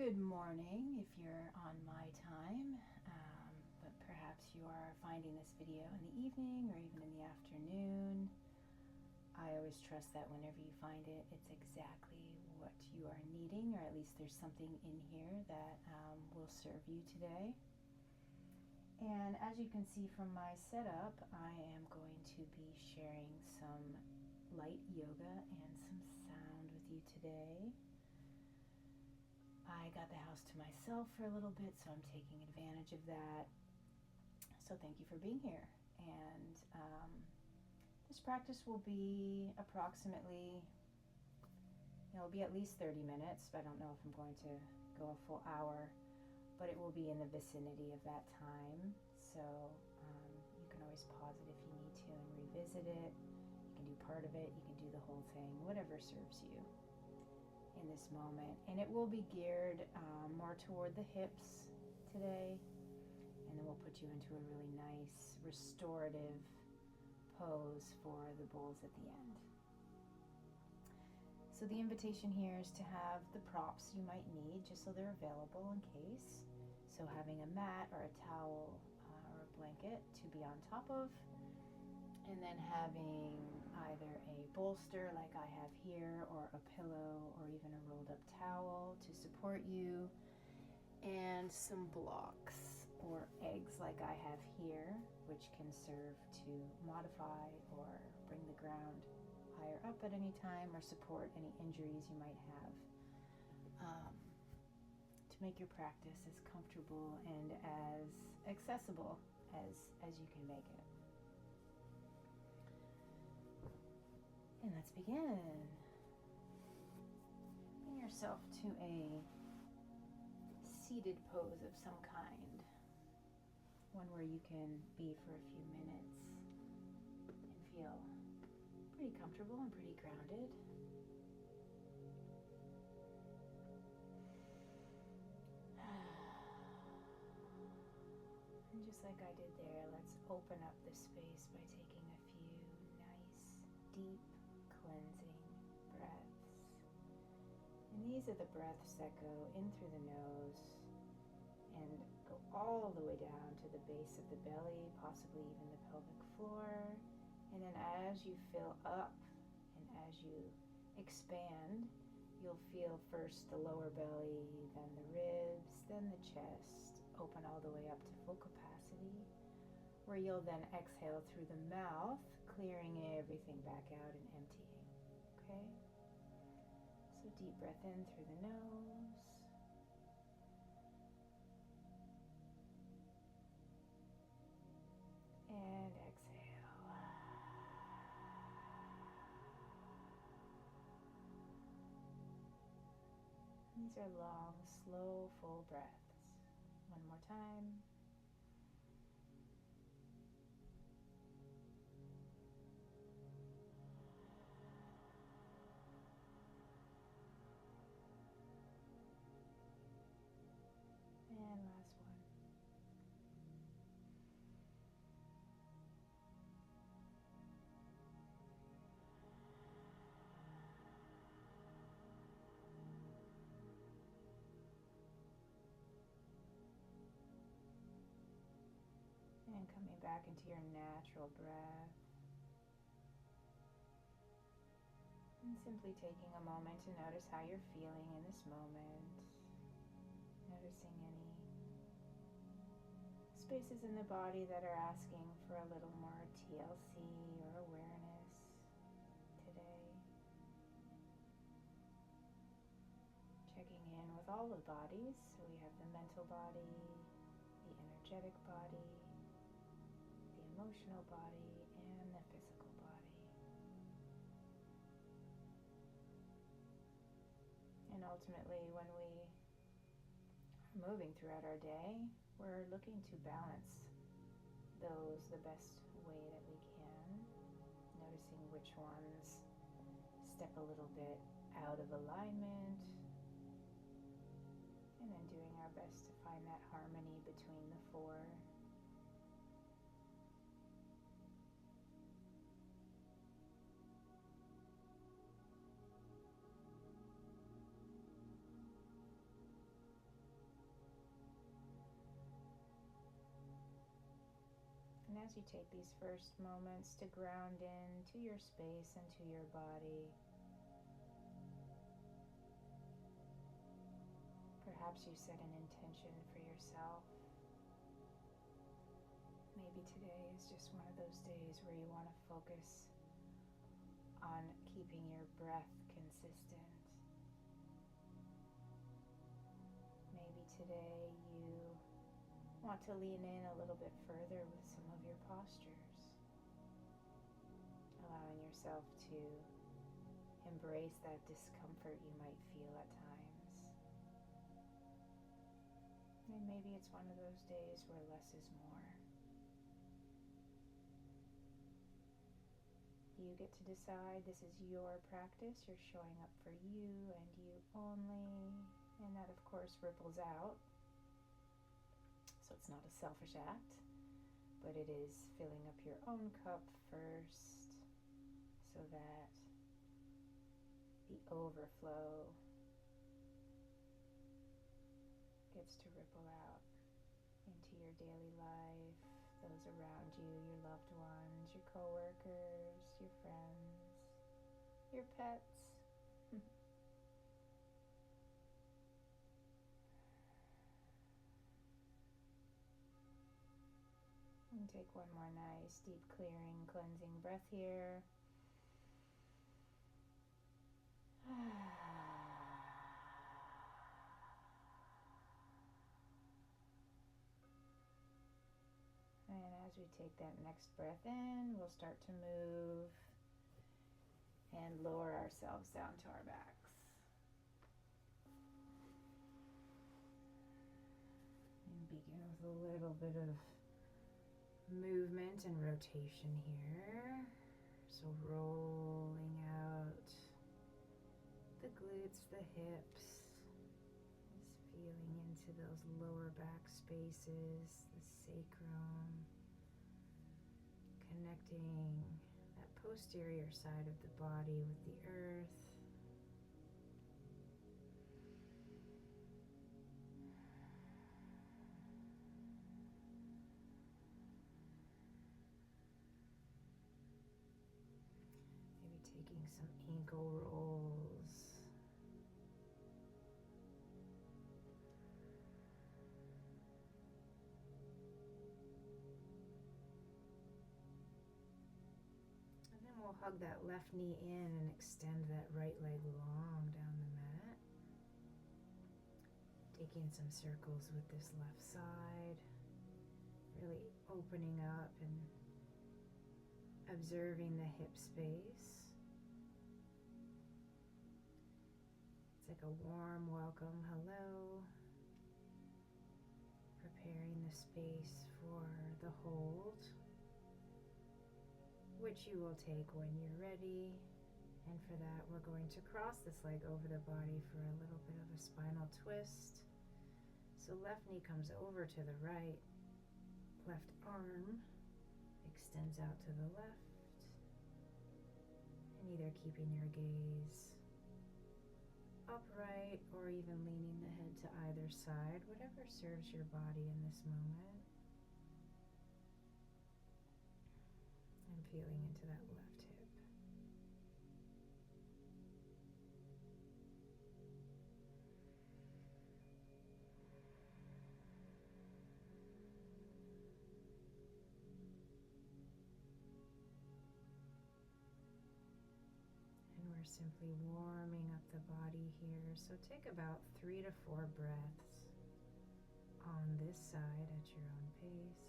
Good morning if you're on my time, but perhaps you are finding this video in the evening or even in the afternoon. I always trust that whenever you find it, it's exactly what you are needing, or at least there's something in here that will serve you today. And as you can see from my setup, I am going to be sharing some light yoga and some sound with you today. I got the house to myself for a little bit, so I'm taking advantage of that. So thank you for being here. And this practice will be approximately, it'll be at least 30 minutes, but I don't know if I'm going to go a full hour, but it will be in the vicinity of that time. So you can always pause it if you need to and revisit it. You can do part of it, you can do the whole thing, whatever serves you in this moment. And it will be geared more toward the hips today, and then we'll put you into a really nice restorative pose for the bowls at the end. So the invitation here is to have the props you might need just so they're available in case. So having a mat or a towel or a blanket to be on top of, and then having either a bolster like I have here, or a pillow, or even a rolled up towel to support you, and some blocks or eggs like I have here, which can serve to modify or bring the ground higher up at any time or support any injuries you might have, to make your practice as comfortable and as accessible as you can make it. And let's begin. Bring yourself to a seated pose of some kind. One where you can be for a few minutes and feel pretty comfortable and pretty grounded. And just like I did there, let's open up the space by taking a few nice, deep, cleansing breaths. And these are the breaths that go in through the nose and go all the way down to the base of the belly, possibly even the pelvic floor. And then as you fill up and as you expand, you'll feel first the lower belly, then the ribs, then the chest, open all the way up to full capacity, where you'll then exhale through the mouth, clearing everything back out and emptying. Okay? So deep breath in through the nose. And exhale. These are long, slow, full breaths. One more time. And last one. And coming back into your natural breath. And simply taking a moment to notice how you're feeling in this moment. Noticing any spaces in the body that are asking for a little more TLC or awareness today. Checking in with all the bodies. So we have the mental body, the energetic body, the emotional body, and the physical body. And ultimately, when we are moving throughout our day, we're looking to balance those the best way that we can, noticing which ones step a little bit out of alignment, and then doing our best to find that harmony between the four. as you take these first moments to ground into your space and to your body, perhaps you set an intention for yourself. Maybe today is just one of those days where you want to focus on keeping your breath consistent. Maybe today you want to lean in a little bit further with some of your postures, allowing yourself to embrace that discomfort you might feel at times. And maybe it's one of those days where less is more. You get to decide. This is your practice. You're showing up for you and you only. And that, of course, ripples out. So it's not a selfish act, but it is filling up your own cup first so that the overflow gets to ripple out into your daily life, those around you, your loved ones, your coworkers, your friends, your pets. And take one more nice, deep, clearing, cleansing breath here. And as we take that next breath in, we'll start to move and lower ourselves down to our backs. And begin with a little bit of movement and rotation here. So rolling out the glutes, the hips, just feeling into those lower back spaces, the sacrum, connecting that posterior side of the body with the earth. Taking some ankle rolls. And then we'll hug that left knee in and extend that right leg long down the mat. Taking some circles with this left side. Really opening up and observing the hip space. It's like a warm welcome, hello. Preparing the space for the hold, which you will take when you're ready. And for that, we're going to cross this leg over the body for a little bit of a spinal twist. So left knee comes over to the right, left arm extends out to the left, and either keeping your gaze upright or even leaning the head to either side, whatever serves your body in this moment. And feeling into that left hip. Simply warming up the body here. So take about 3 to 4 breaths on this side at your own pace.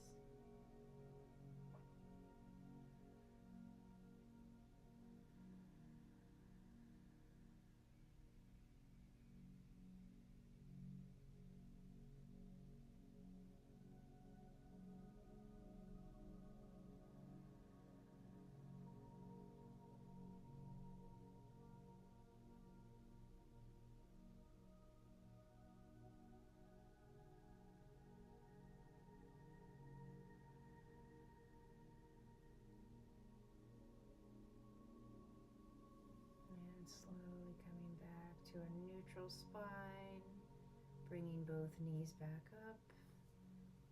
Slowly coming back to a neutral spine, bringing both knees back up,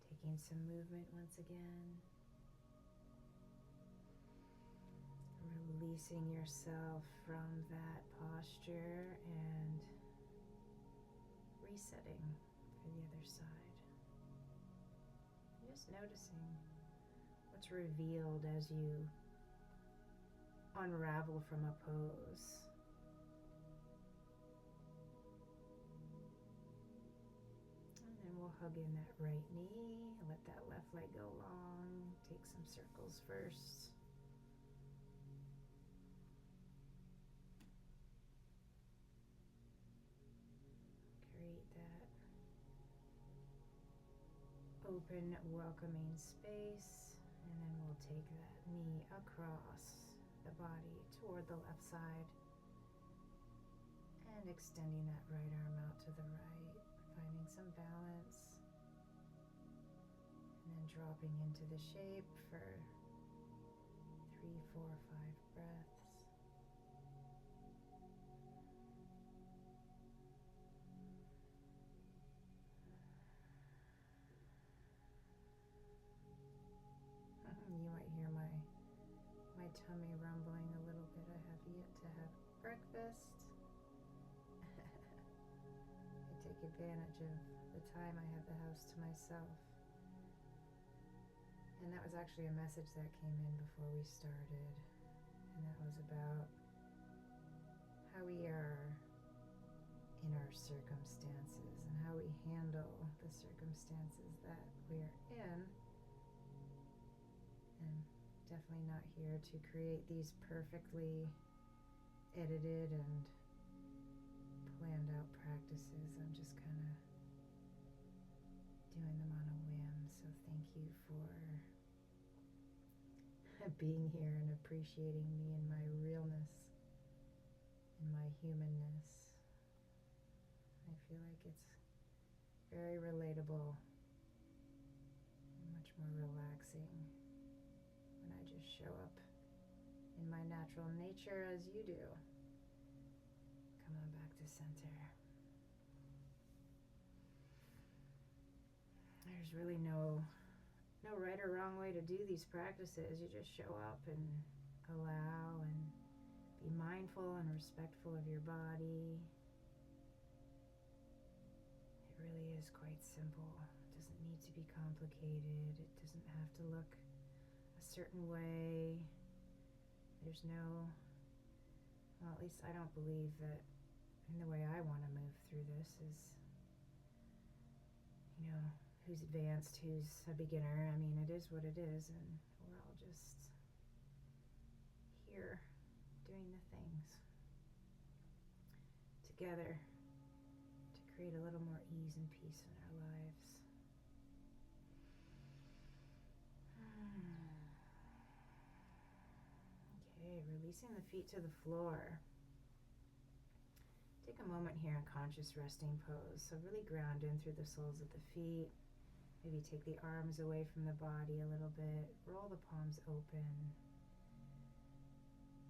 taking some movement once again. Releasing yourself from that posture and resetting for the other side. Just noticing what's revealed as you unravel from a pose. And then we'll hug in that right knee, let that left leg go long, take some circles first. Create that open, welcoming space, and then we'll take that knee across the body toward the left side and extending that right arm out to the right, finding some balance, and then dropping into the shape for 3, 4, 5 breaths. You might hear my tummy rumbling a little bit. I have yet to have breakfast. I take advantage of the time I have the house to myself. And that was actually a message that came in before we started. And that was about how we are in our circumstances and how we handle the circumstances that we are in. And definitely not here to create these perfectly edited and planned out practices. I'm just kind of doing them on a whim. So thank you for being here and appreciating me and my realness and my humanness. I feel like it's very relatable and much more relaxing when I just show up in my natural nature as you do. Come on back to center. There's really no right or wrong way to do these practices. You just show up and allow and be mindful and respectful of your body. It really is quite simple. It doesn't need to be complicated. It doesn't have to look a certain way. There's no, well, at least I don't believe that in the way I want to move through this is, who's advanced, who's a beginner. I mean, it is what it is, and we're all just here doing the things together to create a little more ease and peace in our lives. Okay, releasing the feet to the floor. Take a moment here in conscious resting pose. So really ground in through the soles of the feet. Maybe take the arms away from the body a little bit. Roll the palms open.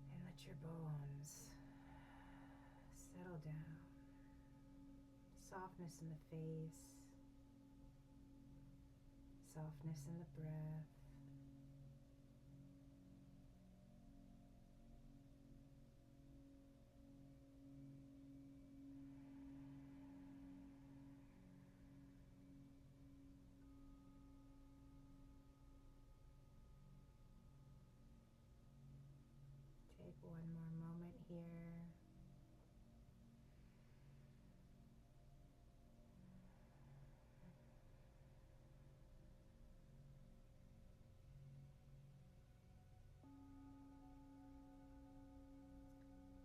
And let your bones settle down. Softness in the face. Softness in the breath. Take one more moment here.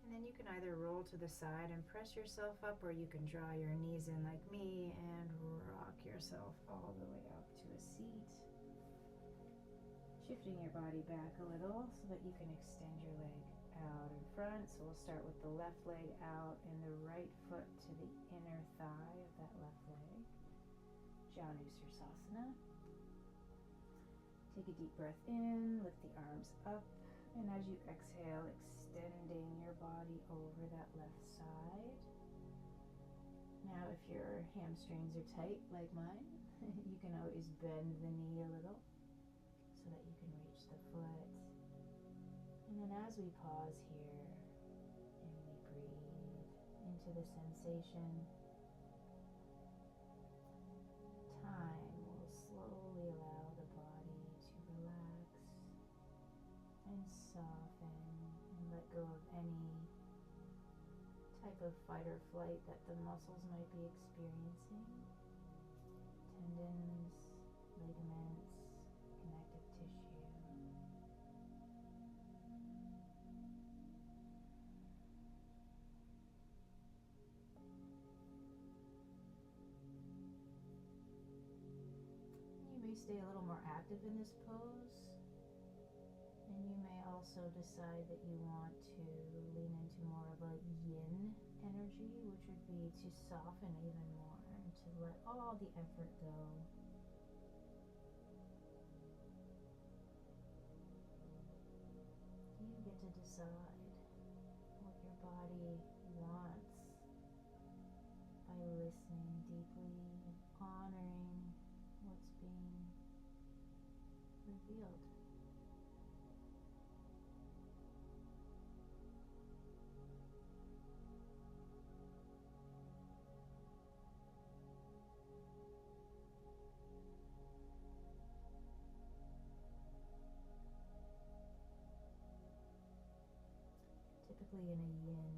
And then you can either roll to the side and press yourself up, or you can draw your knees in like me and rock yourself all the way up to a seat. Shifting your body back a little so that you can extend your leg out in front. So we'll start with the left leg out and the right foot to the inner thigh of that left leg. Savasana. Take a deep breath in, lift the arms up, and as you exhale, extending your body over that left side. Now if your hamstrings are tight like mine, you can always bend the knee a little so that you can reach the foot. And then as we pause here and we breathe into the sensation, time will slowly allow the body to relax and soften and let go of any type of fight or flight that the muscles might be experiencing. Tendons, ligaments, connective tissue. You may stay a little more active in this pose, and you may also decide that you want to lean into more of a yin energy, which would be to soften even more and to let all the effort go. You get to decide what your body wants by listening deeply and honoring what's being revealed. Typically in a yin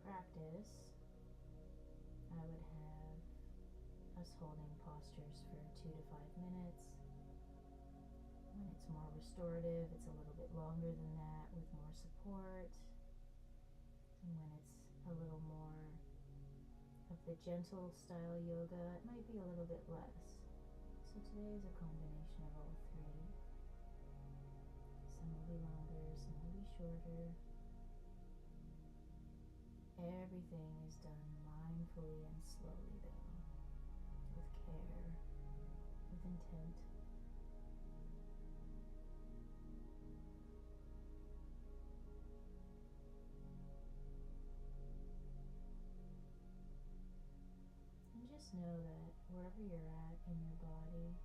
practice, I would have us holding postures for 2 to 5 minutes. When it's more restorative, it's a little bit longer than that with more support. And when it's a little more of the gentle style yoga, it might be a little bit less. So today is a combination of all three. Some will be longer, some will be shorter. Everything is done mindfully and slowly though, with care, with intent. And just know that wherever you're at in your body,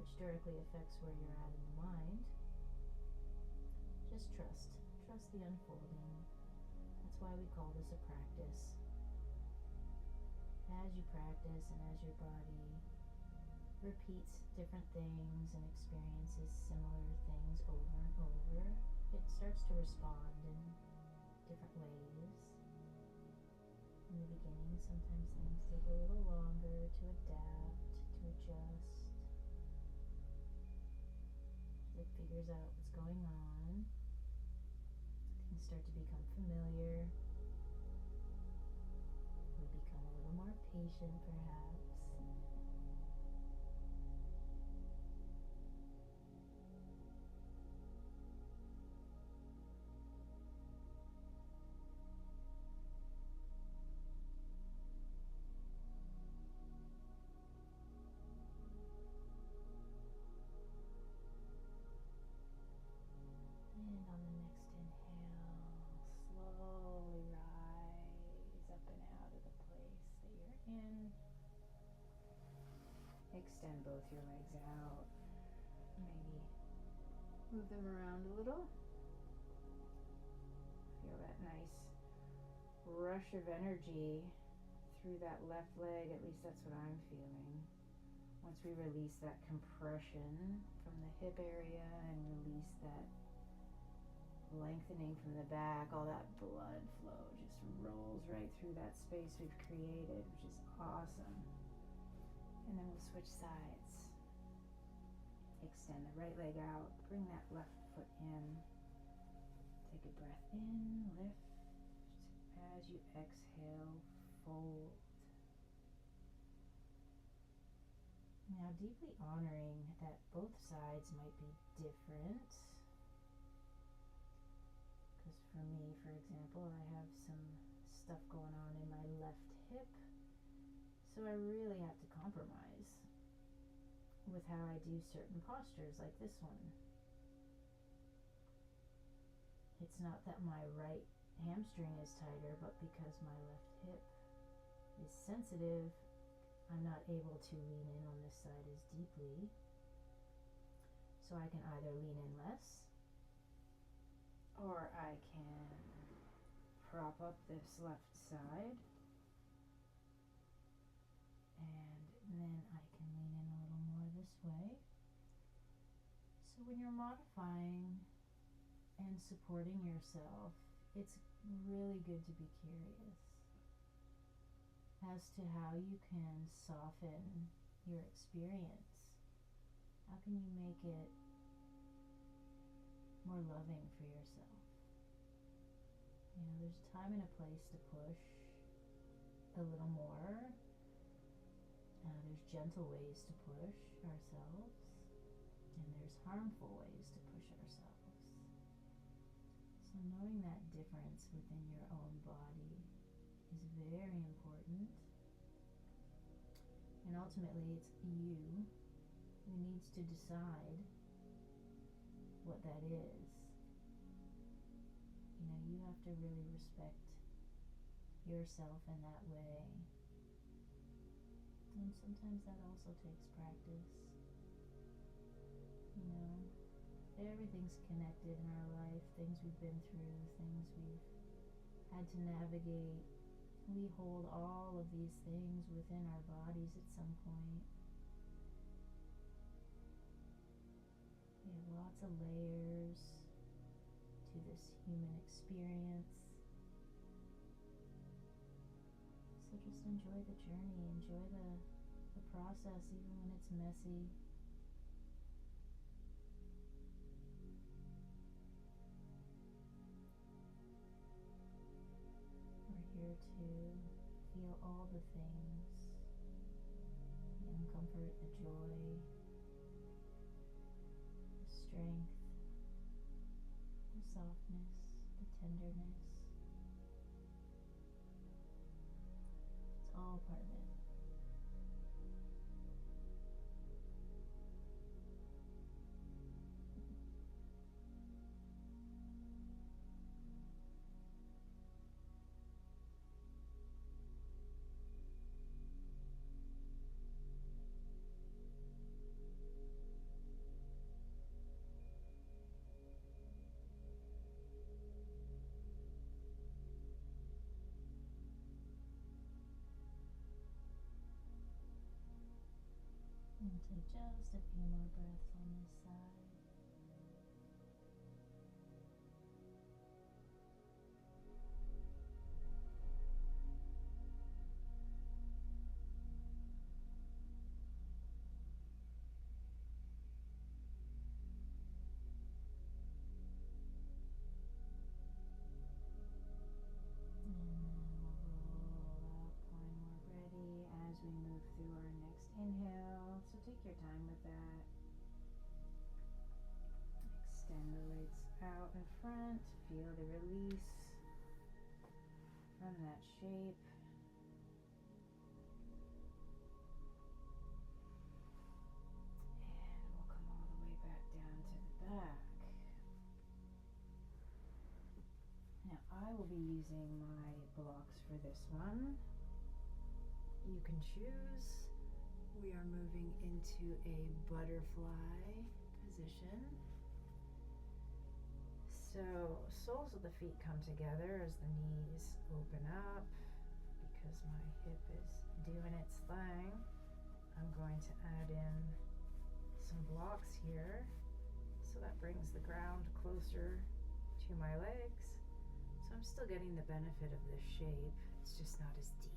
which directly affects where you're at in the mind, just trust the unfolding. That's why we call this a practice. As you practice and as your body repeats different things and experiences similar things over and over, it starts to respond in different ways. In the beginning, sometimes things take a little longer to adapt, to adjust. It figures out what's going on. Things start to become familiar. We become a little more patient, perhaps. And on the next inhale, slowly rise up and out of the place that you're in. Extend both your legs out. Maybe move them around a little. Feel that nice rush of energy through that left leg. At least that's what I'm feeling. Once we release that compression from the hip area and release that lengthening from the back, all that blood flow just rolls right through that space we've created, which is awesome. And then we'll switch sides. Extend the right leg out, bring that left foot in. Take a breath in, lift. As you exhale, fold. Now, deeply honoring that both sides might be different. Because for me, for example, I have some stuff going on in my left hip. So I really have to compromise with how I do certain postures like this one. It's not that my right hamstring is tighter, but because my left hip is sensitive, I'm not able to lean in on this side as deeply. So I can either lean in less, or I can prop up this left side, and then I can lean in a little more this way. So when you're modifying and supporting yourself, it's really good to be curious as to how you can soften your experience. How can you make it more loving for yourself? You know, there's a time and a place to push a little more. There's gentle ways to push ourselves, and there's harmful ways to push ourselves. So knowing that difference within your own body is very important. And ultimately, it's you who needs to decide what that is. You know, you have to really respect yourself in that way. And sometimes that also takes practice. You know, everything's connected in our life, things we've been through, things we've had to navigate. We hold all of these things within our bodies at some point. We have lots of layers to this human experience. So just enjoy the journey, enjoy the process, even when it's messy. We're here to feel all the things, the uncomfort, the joy, the strength, the softness, the tenderness. It's all part of it. And take just a few more breaths on this side. And then we'll roll out, pouring more ready as we move through our next inhale. So take your time with that. Extend the legs out in front. Feel the release from that shape. And we'll come all the way back down to the back. Now I will be using my blocks for this one. You can choose. We are moving into a butterfly position. So soles of the feet come together as the knees open up. Because my hip is doing its thing, I'm going to add in some blocks here. So that brings the ground closer to my legs. So I'm still getting the benefit of this shape. It's just not as deep.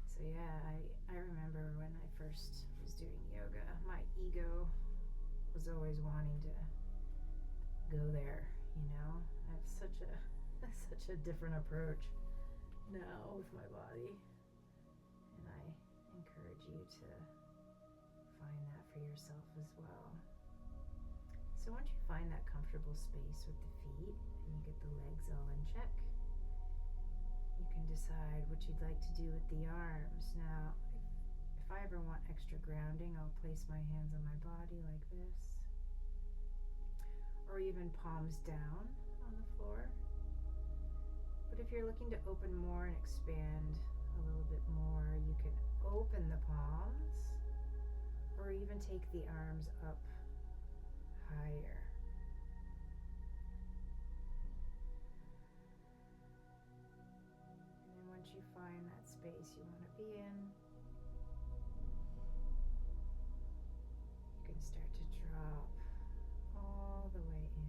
So yeah, I remember when I first was doing yoga, my ego was always wanting to go there, you know. I have such a different approach now with my body. And I encourage you to find that for yourself as well. So once you find that comfortable space with the feet and you get the legs all in check, you can decide what you'd like to do with the arms. Now, if I ever want extra grounding, I'll place my hands on my body like this, or even palms down on the floor. But if you're looking to open more and expand a little bit more, you can open the palms, or even take the arms up higher. And then once you find that space you want to be in, you can start to drop all the way in.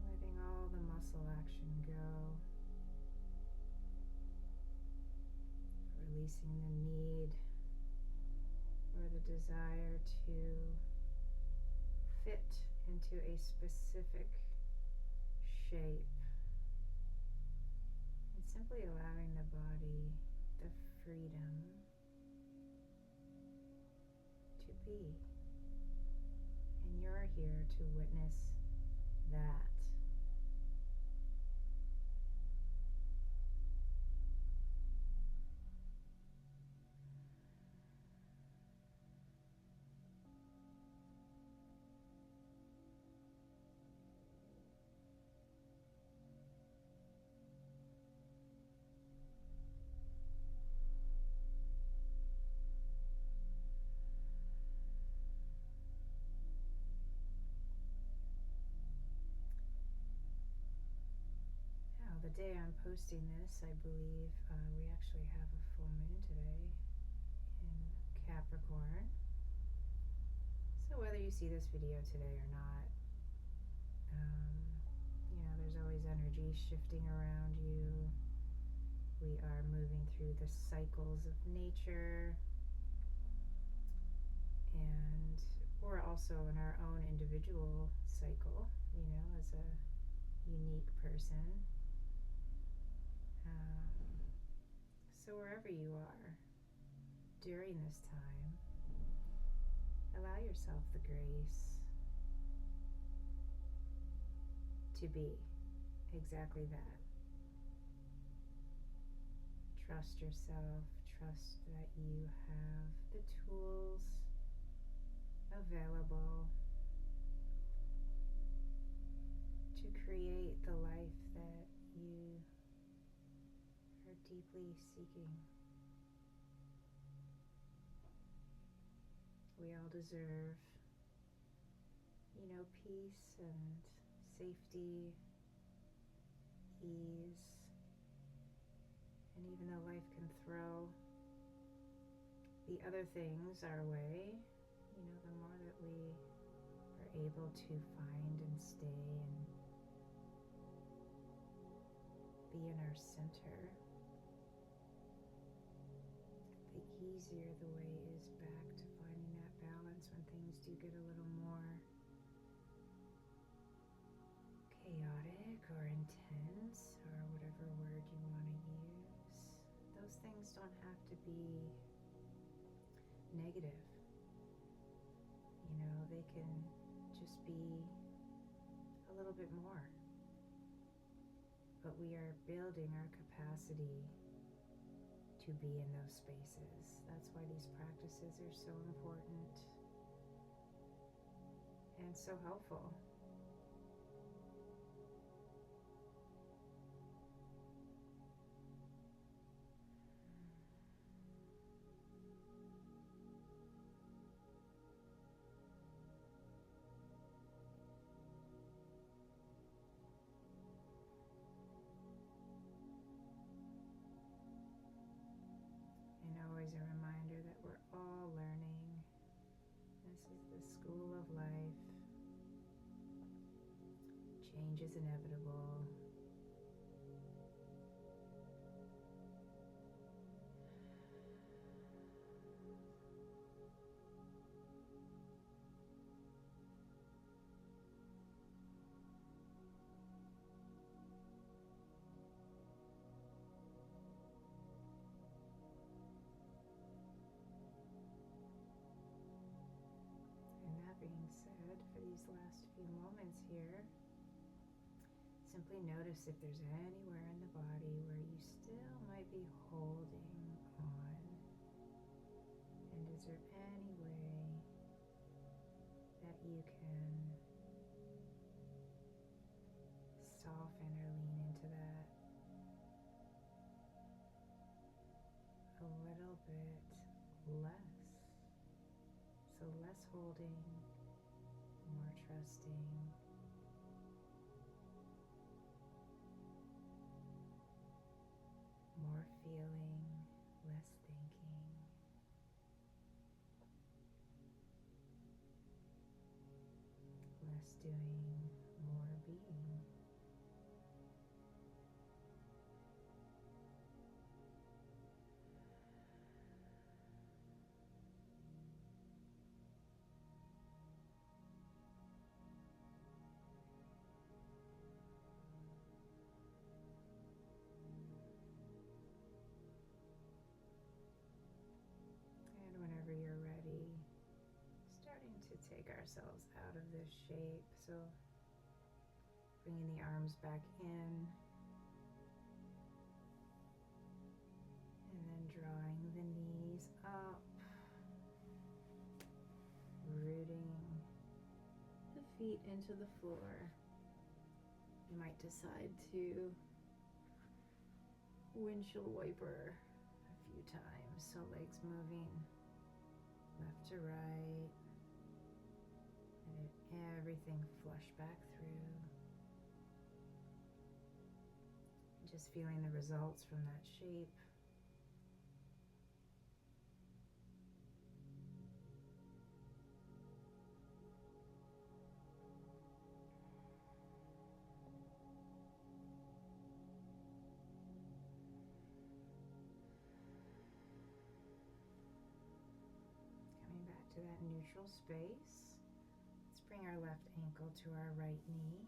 Letting all the muscle action go. Releasing the need or the desire to fit into a specific shape. And simply allowing the body the freedom to be. And you're here to witness that. The day I'm posting this, I believe we actually have a full moon today in Capricorn. So whether you see this video today or not, there's always energy shifting around you. We are moving through the cycles of nature, and we're also in our own individual cycle, as a unique person. So wherever you are during this time, allow yourself the grace to be exactly that. Trust yourself, trust that you have the tools available to create the life that you are deeply seeking. We all deserve, peace and safety, ease, and even though life can throw the other things our way, the more that we are able to find and stay and be in our center, the easier the way is back to finding that balance when things do get a little more chaotic or intense, or whatever word you want to use. Those things don't have to be negative. They can just be a little bit more. But we are building our capacity to be in those spaces. That's why these practices are so important and so helpful. Always a reminder that we're all learning. This is the school of life. Change is inevitable. Being said, for these last few moments here, simply notice if there's anywhere in the body where you still might be holding on, and is there any way that you can soften or lean into that a little bit less. So less holding, more trusting. More feeling, less thinking. Less doing, more being. And whenever you're ready, starting to take ourselves out of this shape. So bringing the arms back in and then drawing the knees up, rooting the feet into the floor. You might decide to windshield wiper a few times, so legs moving left to right, and everything flush back through. Just feeling the results from that shape. Coming back to that neutral space. Let's bring our left ankle to our right knee.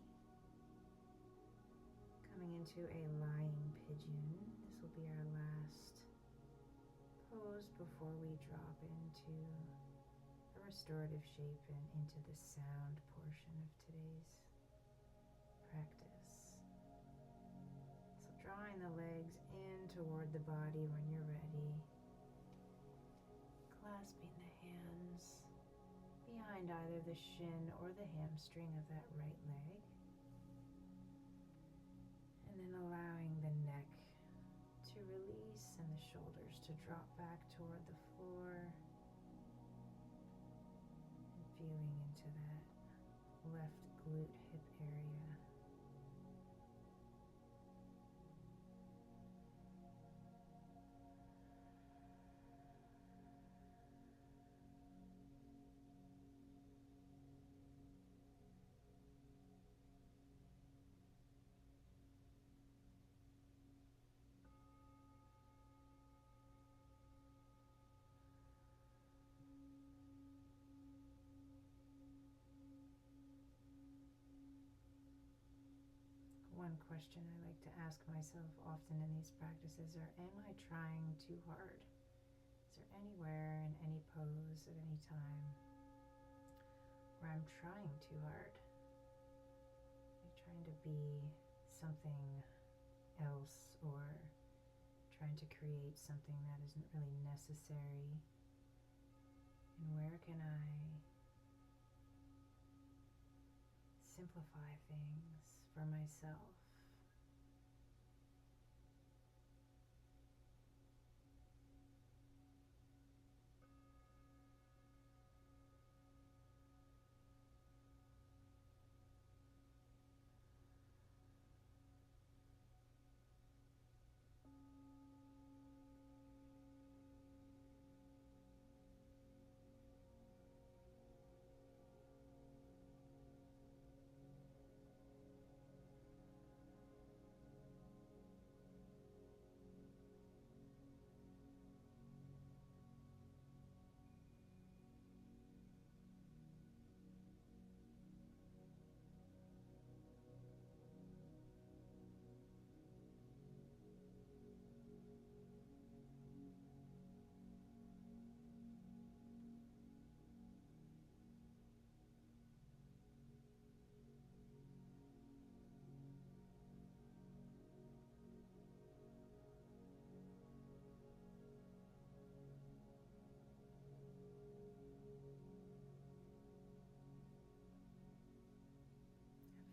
Coming into a lying pigeon. This will be our last pose before we drop into a restorative shape and into the sound portion of today's practice. So drawing the legs in toward the body when you're ready. Clasping the hands behind either the shin or the hamstring of that right leg. And then allowing the neck to release and the shoulders to drop back toward the floor. And feeling into that left glute hip area. One question I like to ask myself often in these practices are, am I trying too hard? Is there anywhere in any pose at any time where I'm trying too hard? Am I trying to be something else or trying to create something that isn't really necessary? And where can I simplify things for myself?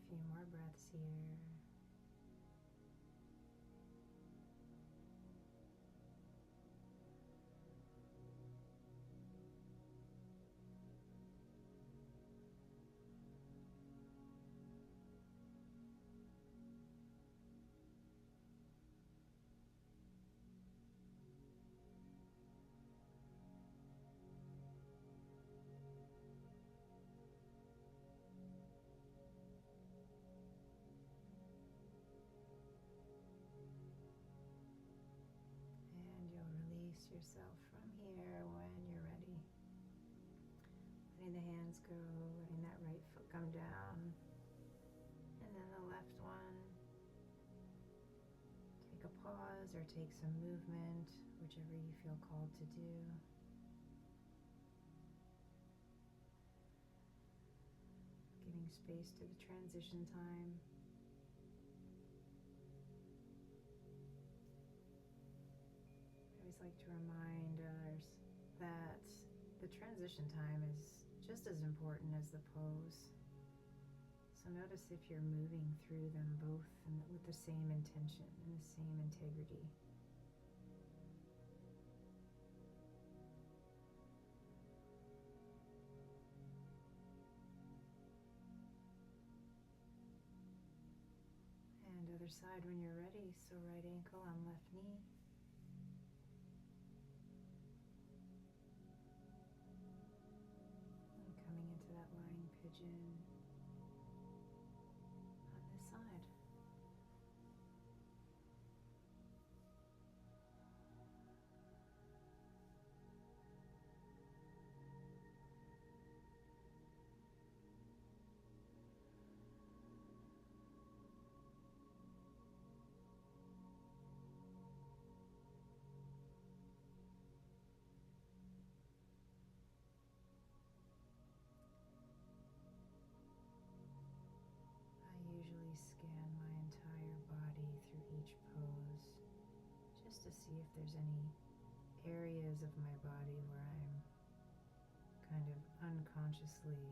A few more breaths here. letting the hands go, letting that right foot come down. And then the left one. Take a pause or take some movement, whichever you feel called to do. Giving space to the transition time. I always like to remind others that the transition time is just as important as the pose. So notice if you're moving through them both with the same intention and the same integrity. And other side when you're ready. So right ankle on left knee. And coming into that lying pigeon. On this side. I usually scan my entire body through each pose just to see if there's any areas of my body where I'm kind of unconsciously,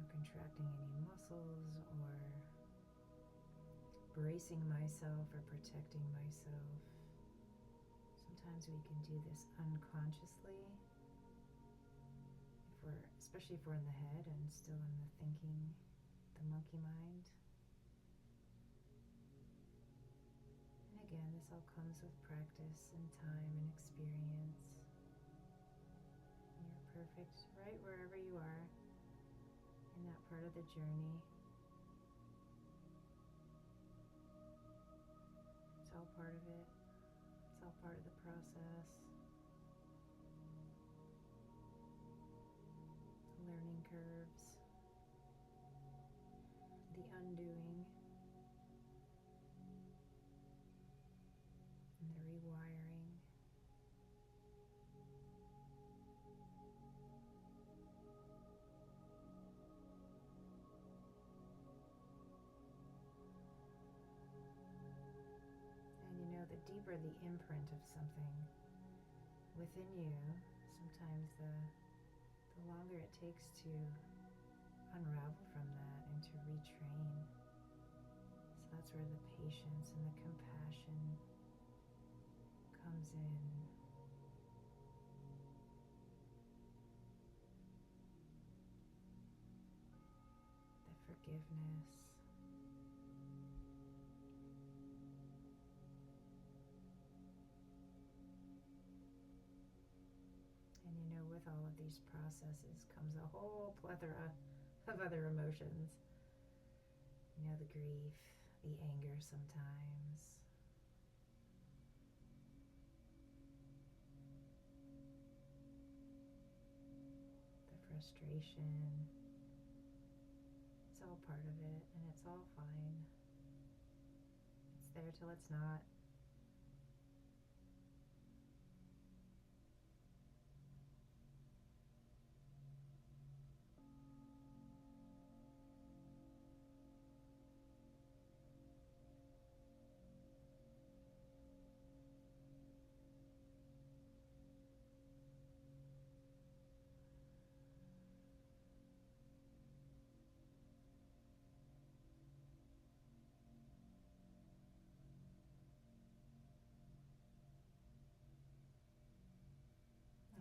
contracting any muscles or bracing myself or protecting myself. Sometimes we can do this unconsciously, especially if we're in the head and still in the thinking, the monkey mind. And again, this all comes with practice and time and experience. And you're perfect right wherever you are in that part of the journey. It's all part of it. It's all part of the process. Learning curves, the undoing, and the rewiring. And the deeper the imprint of something within you, sometimes the longer it takes to unravel from that and to retrain. So that's where the patience and the compassion comes in. The forgiveness. And with all of these processes comes a whole plethora of other emotions. The grief, the anger sometimes. The frustration. It's all part of it, and it's all fine. It's there till it's not.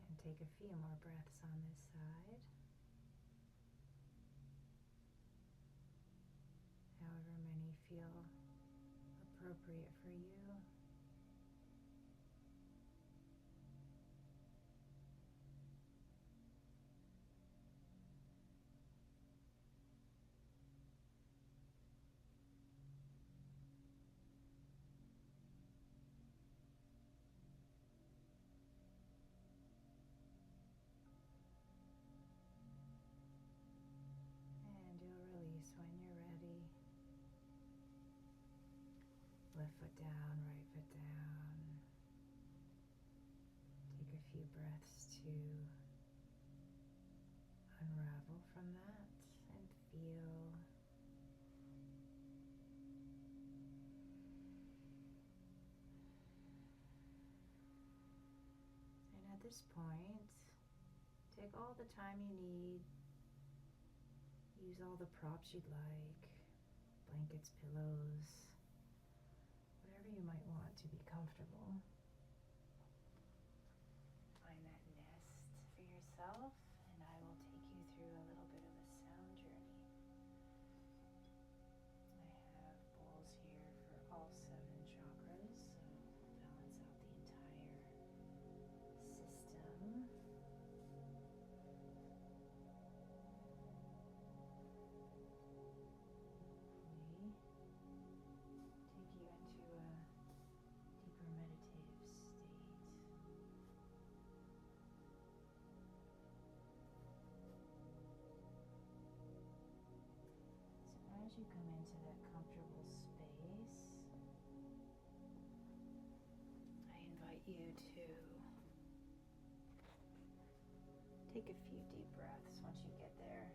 And take a few more breaths on this side. However many feel appropriate for you. foot down, right foot down. Take a few breaths to unravel from that and feel. And at this point, take all the time you need. Use all the props you'd like, blankets, pillows, whatever you might want to be comfortable. Find that nest for yourself, and I will take you through a little bit of a sound journey. I have bowls here for all 7 chakras, so balance out the entire system. Take you into a deeper meditative state. So as you come into that comfortable space, I invite you to take a few deep breaths once you get there.